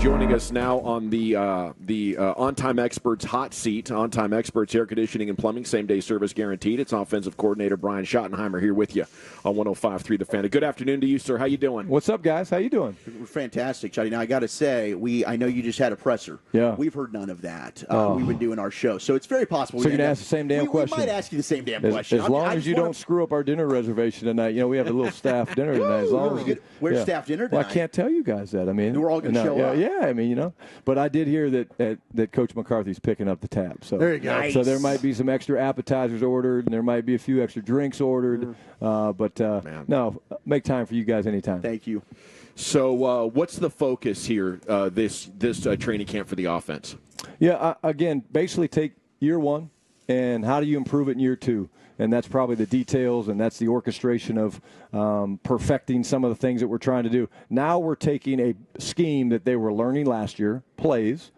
joining us now on the On-Time Experts hot seat. On-Time Experts air conditioning and plumbing, same-day service guaranteed. It's offensive coordinator Brian Schottenheimer here with you on 105.3 The Fan. Good afternoon to you, sir. How you doing? What's up, guys? How you doing? We're fantastic, Shotty. Now, I got to say, I know you just had a presser. Yeah. We've heard none of that. We've been doing our show, so it's very possible. So you're going to ask the same damn question. We might ask you the same damn question. As long as you don't screw up our dinner reservation tonight. You know, we have a little staff dinner tonight. As long as Where's staff dinner tonight? Well, I can't tell you guys that. I mean, we're all going to show up. Yeah, I mean, you know. But I did hear that Coach McCarthy's picking up the tab. So there you go. Nice. So there might be some extra appetizers ordered, and there might be a few extra drinks ordered. No, make time for you guys anytime. Thank you. So what's the focus here this training camp for the offense? Yeah, again, basically take year one and how do you improve it in year two? And that's probably the details, and that's the orchestration of perfecting some of the things that we're trying to do. Now we're taking a scheme that they were learning last year, plays,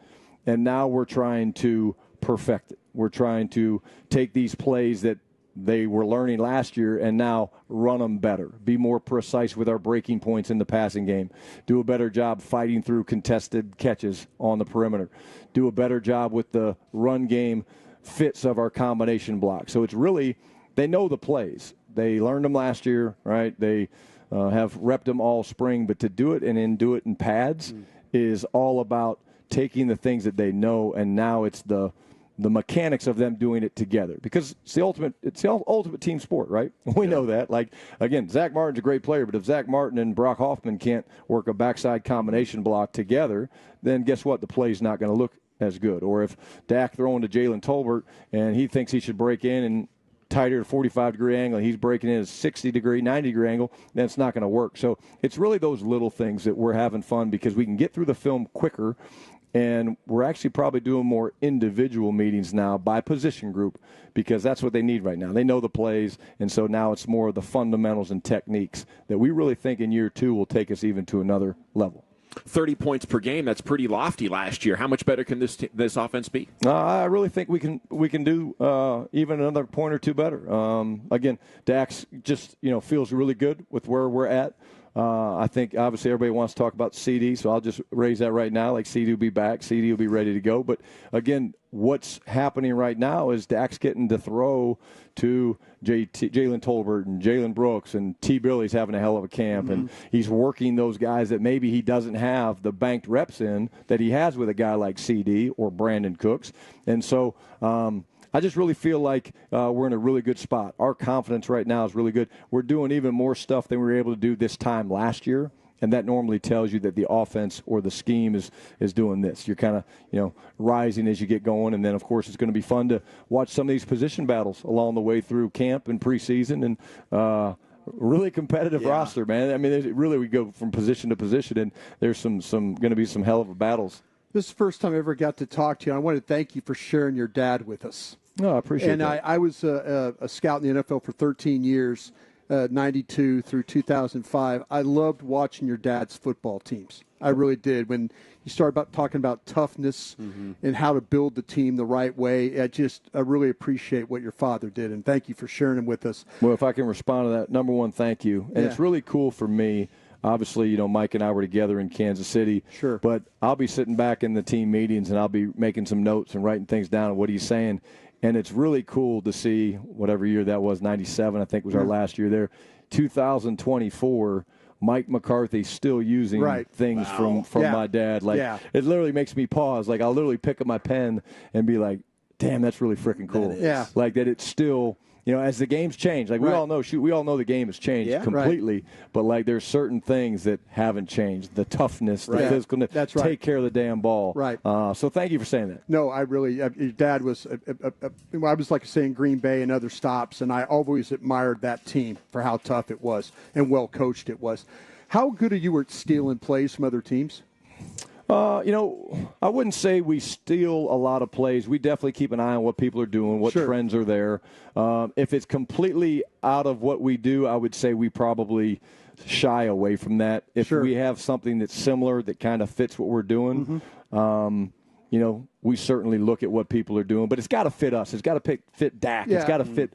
and now we're trying to perfect it. We're trying to take these plays that they were learning last year and now run them better, be more precise with our breaking points in the passing game, do a better job fighting through contested catches on the perimeter, do a better job with the run game fits of our combination block. So it's really, they know the plays. They learned them last year, right? They have repped them all spring, but to do it and then do it in pads is all about taking the things that they know, and now it's the mechanics of them doing it together, because it's the ultimate team sport, right? We know that. Like, again, Zach Martin's a great player, but if Zach Martin and Brock Hoffman can't work a backside combination block together, then guess what? The play's not going to look as good. Or if Dak throwing to Jalen Tolbert and he thinks he should break in and tighter 45-degree angle, and he's breaking in a 60-degree, 90-degree angle, then it's not going to work. So it's really those little things that we're having fun because we can get through the film quicker. And we're actually probably doing more individual meetings now by position group because that's what they need right now. They know the plays, and so now it's more of the fundamentals and techniques that we really think in year two will take us even to another level. 30 points per game, that's pretty lofty last year. How much better can this offense be? I really think we can do even another point or two better. Again, Dax just feels really good with where we're at. I think, obviously, everybody wants to talk about CD, so I'll just raise that right now. Like, CD will be back. CD will be ready to go. But, again, what's happening right now is Dak's getting to throw to Jalen Tolbert and Jalen Brooks, and T. Billy's having a hell of a camp. And he's working those guys that maybe he doesn't have the banked reps in that he has with a guy like CD or Brandon Cooks. And so I just really feel like we're in a really good spot. Our confidence right now is really good. We're doing even more stuff than we were able to do this time last year, and that normally tells you that the offense or the scheme is doing this. You're kind of rising as you get going, and then, of course, it's going to be fun to watch some of these position battles along the way through camp and preseason, and really competitive roster, man. I mean, really we go from position to position, and there's some going to be some hell of a battles. This is the first time I ever got to talk to you. I want to thank you for sharing your dad with us. No, I appreciate that. And I was a scout in the NFL for 13 years, 92 through 2005. I loved watching your dad's football teams. I really did. When you started talking about toughness and how to build the team the right way, I really appreciate what your father did, and thank you for sharing them with us. Well, if I can respond to that, number one, thank you. And it's really cool for me. Obviously, Mike and I were together in Kansas City. Sure. But I'll be sitting back in the team meetings, and I'll be making some notes and writing things down. What he's saying. And it's really cool to see whatever year that was, 97, I think was our last year there. 2024, Mike McCarthy still using things from my dad. It literally makes me pause. Like, I'll literally pick up my pen and be like, damn, that's really freaking cool. Yeah. Like, that it's still – as the game's changed, like we all know the game has changed completely, but like there's certain things that haven't changed. The toughness, the physicalness, that's right. Take care of the damn ball. Right. So thank you for saying that. No, I really, your dad was, I was like saying Green Bay and other stops, and I always admired that team for how tough it was and well coached it was. How good are you at stealing plays from other teams? I wouldn't say we steal a lot of plays. We definitely keep an eye on what people are doing, what trends are there. If it's completely out of what we do, I would say we probably shy away from that. If we have something that's similar that kind of fits what we're doing, we certainly look at what people are doing, but it's got to fit us. It's got to fit Dak. Yeah. It's got to fit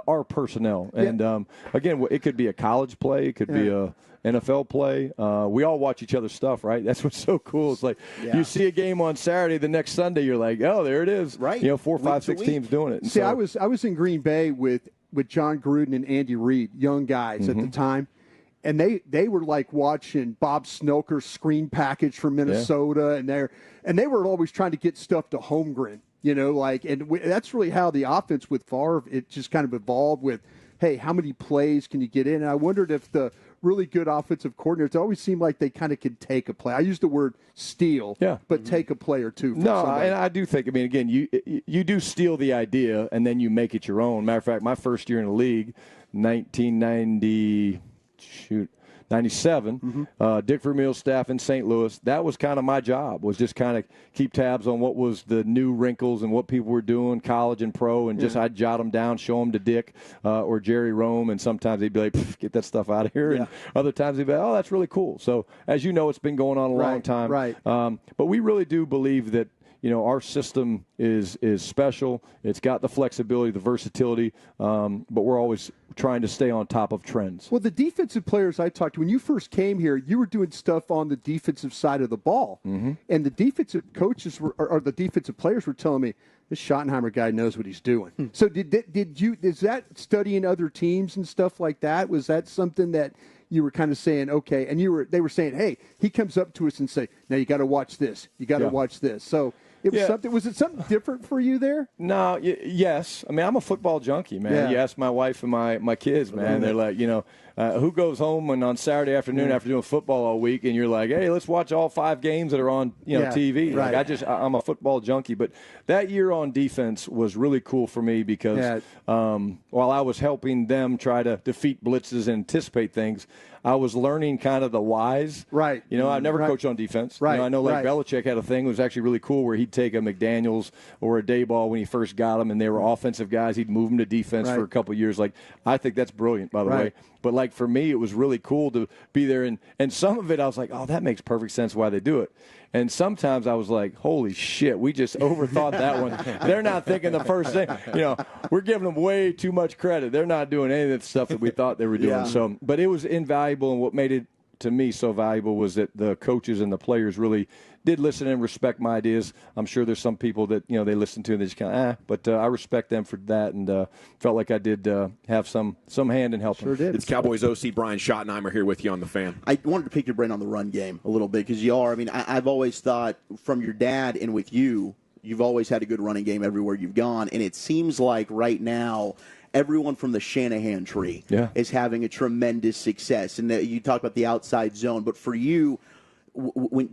our personnel. And again, it could be a college play. It could be a NFL play. We all watch each other's stuff, right? That's what's so cool. It's like you see a game on Saturday, the next Sunday you're like, oh, there it is. Right. 4, 5, 6 teams doing it. And see, I was in Green Bay with John Gruden and Andy Reid, young guys at the time. And they were like watching Bob Snelker's screen package from Minnesota, and they were always trying to get stuff to Holmgren, that's really how the offense with Favre, it just kind of evolved with, hey, how many plays can you get in? And I wondered if the really good offensive coordinators, it always seemed like they kind of could take a play. I use the word steal, but take a play or two. From somebody. And I do think, again, you do steal the idea and then you make it your own. Matter of fact, my first year in the league, 97, Dick Vermeil's staff in St. Louis, that was kind of my job, was just kind of keep tabs on what was the new wrinkles and what people were doing, college and pro, and just I'd jot them down, show them to Dick or Jerry Rome, and sometimes he'd be like, get that stuff out of here, and other times he'd be like, oh, that's really cool. So, as you know, it's been going on a long time. Right. But we really do believe that our system is special. It's got the flexibility, the versatility, but we're always trying to stay on top of trends. Well, the defensive players I talked to, when you first came here, you were doing stuff on the defensive side of the ball. And the defensive coaches or the defensive players were telling me, this Schottenheimer guy knows what he's doing. So is that studying other teams and stuff like that? Was that something that you were kind of saying, okay, and they were saying, hey, he comes up to us and say, now you got to watch this. You got to watch this. So it was something. Was it something different for you there? No, yes. I mean, I'm a football junkie, man. Yeah. You ask my wife and my kids, man. They're like, who goes home and on Saturday afternoon after doing football all week, and you're like, hey, let's watch all 5 games that are on TV. Right. Like I'm a football junkie. But that year on defense was really cool for me because while I was helping them try to defeat blitzes and anticipate things, I was learning kind of the whys. Right. I've never coached on defense. Right. I know Belichick had a thing that was actually really cool where he'd take a McDaniels or a Dayball when he first got them, and they were offensive guys. He'd move them to defense for a couple of years. Like, I think that's brilliant, by the way. But, like, for me, it was really cool to be there. And some of it I was like, oh, that makes perfect sense why they do it. And sometimes I was like, holy shit, we just overthought that one. They're not thinking the first thing. We're giving them way too much credit. They're not doing any of the stuff that we thought they were doing. So, but it was invaluable, and what made it to me so valuable was that the coaches and the players really did listen and respect my ideas. I'm sure there's some people that they listen to and they just kind of but I respect them for that, and felt like I did have some hand in helping. Sure did. It's Cowboys OC Brian Schottenheimer here with you on the Fan. I wanted to pick your brain on the run game a little bit because you are. I mean, I've always thought from your dad and with you, you've always had a good running game everywhere you've gone, and it seems like right now everyone from the Shanahan tree is having a tremendous success. And you talk about the outside zone, but for you,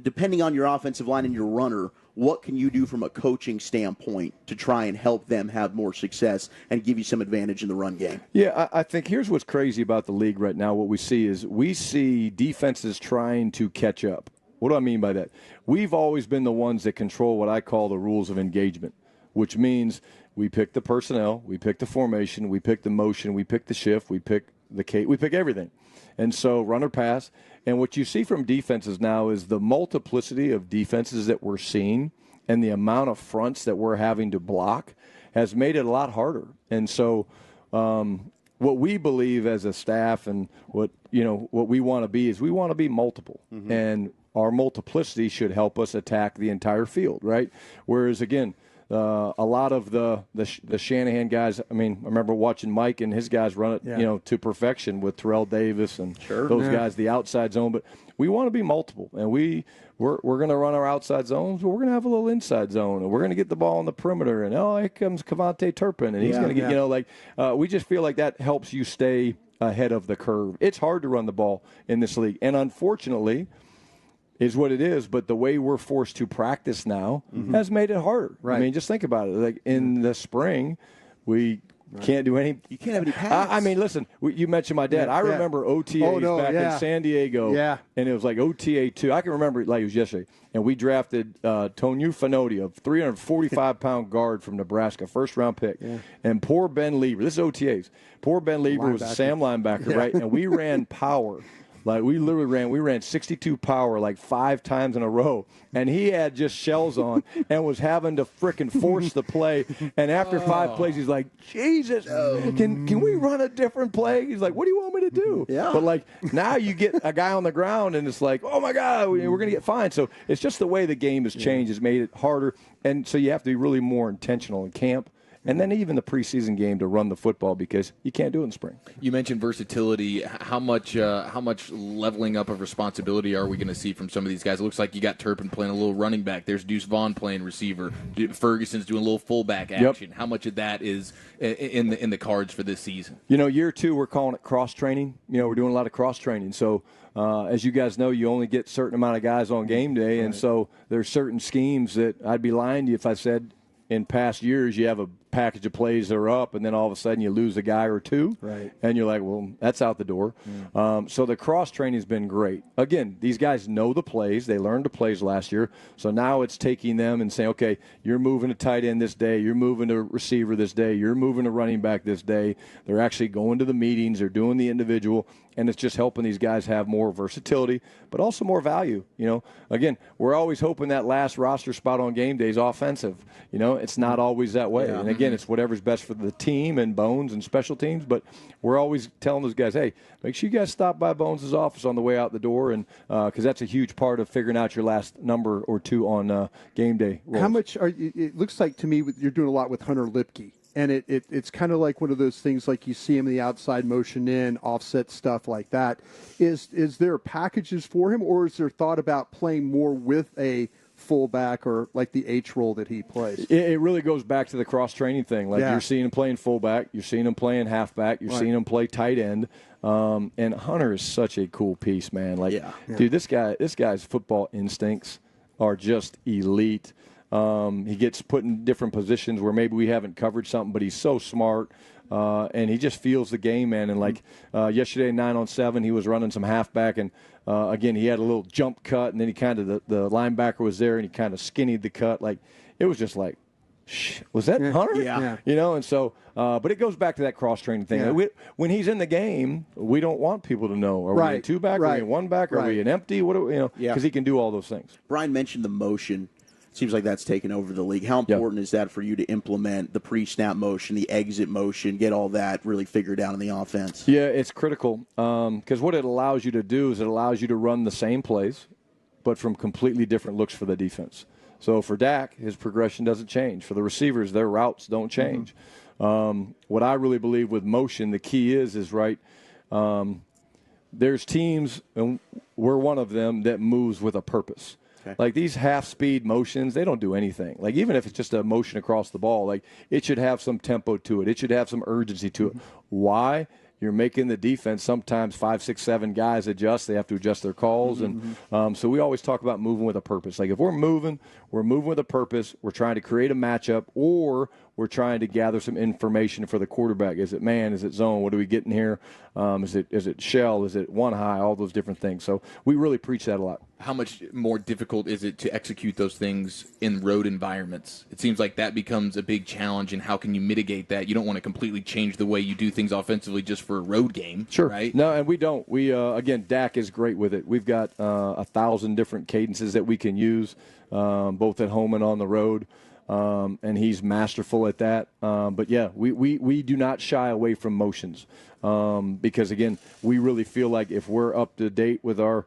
depending on your offensive line and your runner, what can you do from a coaching standpoint to try and help them have more success and give you some advantage in the run game? Yeah, I think here's what's crazy about the league right now. What we see defenses trying to catch up. What do I mean by that? We've always been the ones that control what I call the rules of engagement, which means we pick the personnel, we pick the formation, we pick the motion, we pick the shift, we pick we pick everything. And so run or pass. And what you see from defenses now is the multiplicity of defenses that we're seeing and the amount of fronts that we're having to block has made it a lot harder. And so what we believe as a staff and what we want to be is we want to be multiple. And our multiplicity should help us attack the entire field, right? Whereas, again, a lot of the Shanahan guys, I mean, I remember watching Mike and his guys run it, to perfection with Terrell Davis and those guys, the outside zone. But we want to be multiple, and we're going to run our outside zones, but we're going to have a little inside zone, and we're going to get the ball on the perimeter. And here comes Cavante Turpin, and he's going to get, we just feel like that helps you stay ahead of the curve. It's hard to run the ball in this league, and unfortunately, is what it is, but the way we're forced to practice now has made it harder. Right. I mean, just think about it. Like in the spring, we can't do any. You can't have any pass. I mean, listen, you mentioned my dad. I remember OTAs back in San Diego, and it was like OTA 2. I can remember it like it was yesterday. And we drafted Tonu Fanotti, a 345-pound guard from Nebraska, first-round pick. Yeah. And poor Ben Lieber, this is OTAs. Poor Ben Lieber was a Sam linebacker, right? And we ran power Like we ran 62 power like 5 times in a row, and he had just shells on and was having to frickin' force the play. And after 5 plays, he's like, Jesus, can we run a different play? He's like, what do you want me to do? Yeah. But like now you get a guy on the ground, and it's like, oh my God, we're going to get fined. So it's just the way the game has changed has made it harder, and so you have to be really more intentional in camp. And then even the preseason game to run the football because you can't do it in spring. You mentioned versatility. How much leveling up of responsibility are we going to see from some of these guys? It looks like you got Turpin playing a little running back. There's Deuce Vaughn playing receiver. Ferguson's doing a little fullback action. How much of that is in the cards for this season? Year 2 we're calling it cross training. We're doing a lot of cross training. So as you guys know, you only get a certain amount of guys on game day, and so there's certain schemes that I'd be lying to you if I said in past years you have a package of plays that are up, and then all of a sudden you lose a guy or two, right? And you're like, well, that's out the door. So the cross training has been great. Again, these guys know the plays. They learned the plays last year. So now it's taking them and saying, okay, you're moving to tight end this day. You're moving to receiver this day. You're moving to running back this day. They're actually going to the meetings. They're doing the individual. And it's just helping these guys have more versatility, but also more value. Again, we're always hoping that last roster spot on game day is offensive. It's not always that way. Yeah. And again, it's whatever's best for the team and Bones and special teams. But we're always telling those guys, hey, make sure you guys stop by Bones' office on the way out the door, and because that's a huge part of figuring out your last number or two on game day roles. How much are you, it looks like to me you're doing a lot with Hunter Lipke. And it's kind of like one of those things like you see him in the outside motion in, offset stuff like that. Is there packages for him, or is there thought about playing more with a fullback or like the H role that he plays? It really goes back to the cross-training thing. Like you're seeing him playing fullback, you're seeing him playing halfback, you're seeing him play tight end. And Hunter is such a cool piece, man. Dude, this guy's football instincts are just elite. He gets put in different positions where maybe we haven't covered something, but he's so smart, and he just feels the game, man. And yesterday, 9-on-7, he was running some halfback, and again, he had a little jump cut, and then he kind of the linebacker was there, and he kind of skinnied the cut. It was just like, was that Hunter? Yeah. And so, but it goes back to that cross-training thing. Yeah. When he's in the game, we don't want people to know, are we in two-back, are we in one-back, are we in empty, because he can do all those things. Brian mentioned the motion. Seems like that's taken over the league. How important is that for you to implement the pre-snap motion, the exit motion, get all that really figured out in the offense? Yeah, it's critical because what it allows you to do is it allows you to run the same plays, but from completely different looks for the defense. So for Dak, his progression doesn't change. For the receivers, their routes don't change. What I really believe with motion, the key is there's teams, and we're one of them, that moves with a purpose. Like these half-speed motions, they don't do anything. Like even if it's just a motion across the ball, it should have some tempo to it. It should have some urgency to it. Why? You're making the defense sometimes 5, 6, 7 guys adjust. They have to adjust their calls. And so we always talk about moving with a purpose. Like if we're moving with a purpose. We're trying to create a matchup, or we're trying to gather some information for the quarterback. Is it man? Is it zone? What are we getting here? Is it shell? Is it one high? All those different things. So we really preach that a lot. How much more difficult is it to execute those things in road environments? It seems like that becomes a big challenge, and how can you mitigate that? You don't want to completely change the way you do things offensively just for a road game, right? No, and we don't. We again, Dak is great with it. We've got 1,000 different cadences that we can use, both at home and on the road. And he's masterful at that. But yeah, we do not shy away from motions because again, we really feel like if we're up to date with or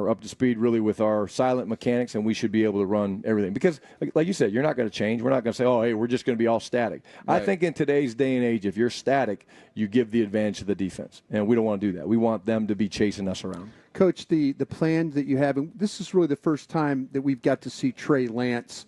up to speed really with our silent mechanics, and we should be able to run everything. Because like you said, you're not going to change. We're not going to say, oh, hey, we're just going to be all static. Right. I think in today's day and age, if you're static, you give the advantage to the defense. And we don't want to do that. We want them to be chasing us around. Coach, the plan that you have, and this is really the first time that we've got to see Trey Lance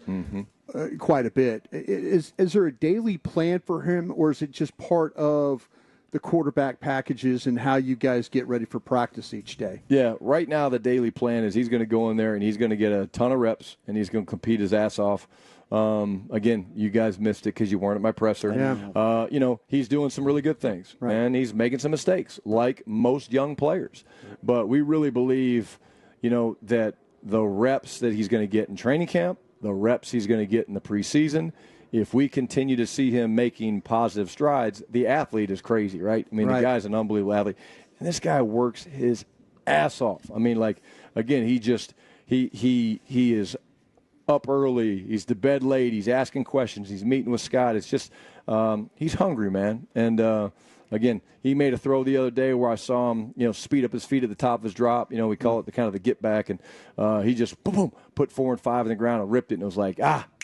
quite a bit. Is there a daily plan for him, or is it just part of the quarterback packages and how you guys get ready for practice each day? Yeah, right now the daily plan is he's going to go in there and he's going to get a ton of reps and he's going to compete his ass off. Again, you guys missed it because you weren't at my presser. Yeah. He's doing some really good things, and he's making some mistakes like most young players. But we really believe, that the reps that he's going to get in training camp, the reps he's going to get in the preseason, if we continue to see him making positive strides, the athlete is crazy, right? I mean, the guy's an unbelievable athlete. And this guy works his ass off. I mean, like, again, he is up early. He's to bed late. He's asking questions. He's meeting with Scott. It's just he's hungry, man. And again, he made a throw the other day where I saw him, speed up his feet at the top of his drop. We call it the kind of the get back, and he just boom, put 4 and 5 in the ground and ripped it, and it was like,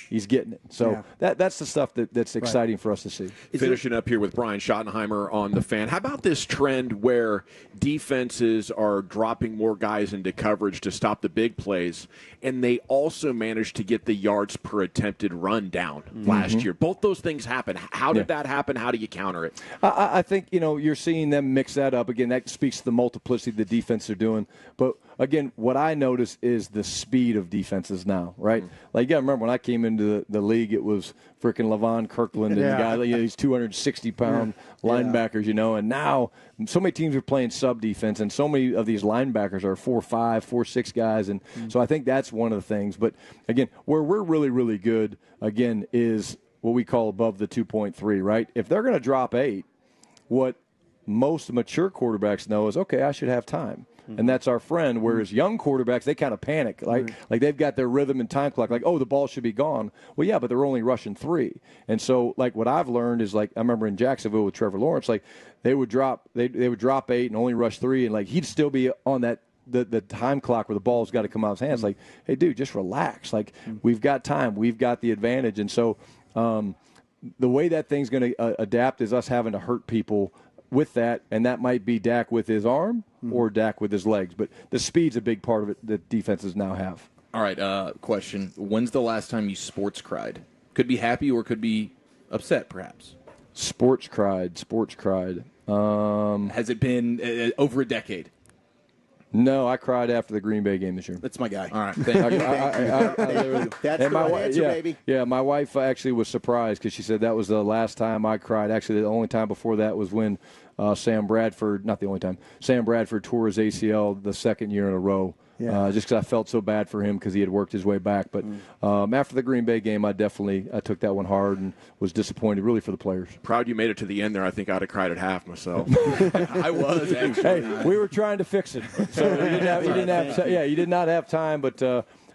he's getting it. So that's the stuff that's exciting for us to see. Finishing up here with Brian Schottenheimer on the Fan. How about this trend where defenses are dropping more guys into coverage to stop the big plays, and they also managed to get the yards per attempted run down last year? Both those things happen. How did that happen? How do you counter it? I think, you're seeing them mix that up. Again, that speaks to the multiplicity the defense are doing. But, again, what I notice is the speed of defenses now, right? Like, you got to remember, when I came into the league, it was freaking Levon Kirkland and the guy, these 260-pound linebackers, and now so many teams are playing sub-defense, and so many of these linebackers are 4'5", 4'6" guys. And so I think that's one of the things. But, again, where we're really, really good, again, is what we call above the 2.3, right? If they're going to drop 8, what most mature quarterbacks know is, okay, I should have time. And that's our friend, whereas young quarterbacks, they kind of panic. Like they've got their rhythm and time clock. Like, oh, the ball should be gone. Well, yeah, but they're only rushing 3. And so, like, what I've learned is, like, I remember in Jacksonville with Trevor Lawrence, like, they would drop 8 and only rush 3, and, like, he'd still be on that the time clock where the ball's got to come out of his hands. Like, hey, dude, just relax. Like, we've got time. We've got the advantage. And so the way that thing's going to adapt is us having to hurt people with that, and that might be Dak with his arm or Dak with his legs. But the speed's a big part of it that defenses now have. All right, question. When's the last time you sports cried? Could be happy or could be upset, perhaps. Sports cried. Has it been over a decade? No, I cried after the Green Bay game this year. That's my guy. All right, thank you. That's the right answer, baby. Yeah, my wife actually was surprised because she said that was the last time I cried. Actually, the only time before that was when Sam Bradford, not the only time, Sam Bradford tore his ACL the second year in a row. Just because I felt so bad for him because he had worked his way back. But after the Green Bay game, I took that one hard and was disappointed, really, for the players. Proud you made it to the end there. I think I'd have cried at half myself. I was, actually. Hey, we were trying to fix it. So you did not have time. But,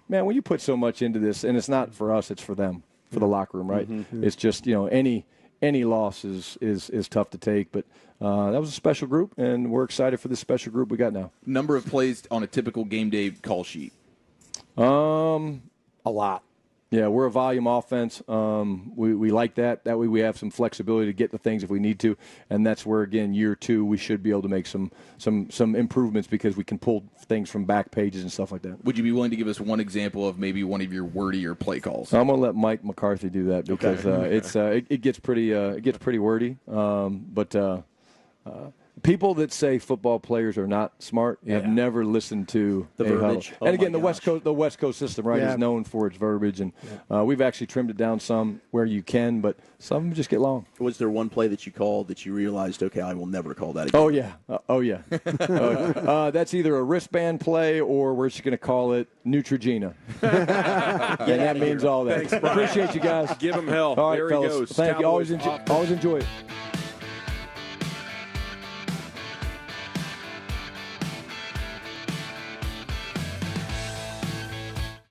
man, when you put so much into this, and it's not for us, it's for them, for the locker room, right? It's just, any loss is tough to take. But that was a special group, and we're excited for this special group we got now. Number of plays on a typical game day call sheet? A lot. Yeah, we're a volume offense. We like that. That way we have some flexibility to get the things if we need to, and that's where, again, year 2 we should be able to make some improvements because we can pull things from back pages and stuff like that. Would you be willing to give us one example of maybe one of your wordier play calls? I'm going to let Mike McCarthy do that because it gets pretty wordy. But people that say football players are not smart have never listened to the verbiage. And again, the West Coast system, right, is known for its verbiage, and we've actually trimmed it down some where you can, but some of them just get long. Was there one play that you called that you realized, okay, I will never call that again? Oh yeah. That's either a wristband play or we're just going to call it Neutrogena. And that means all that. Thanks, Brian. Appreciate you guys. Give him hell. All right, there fellas. he goes. Thank you. Always enjoy it.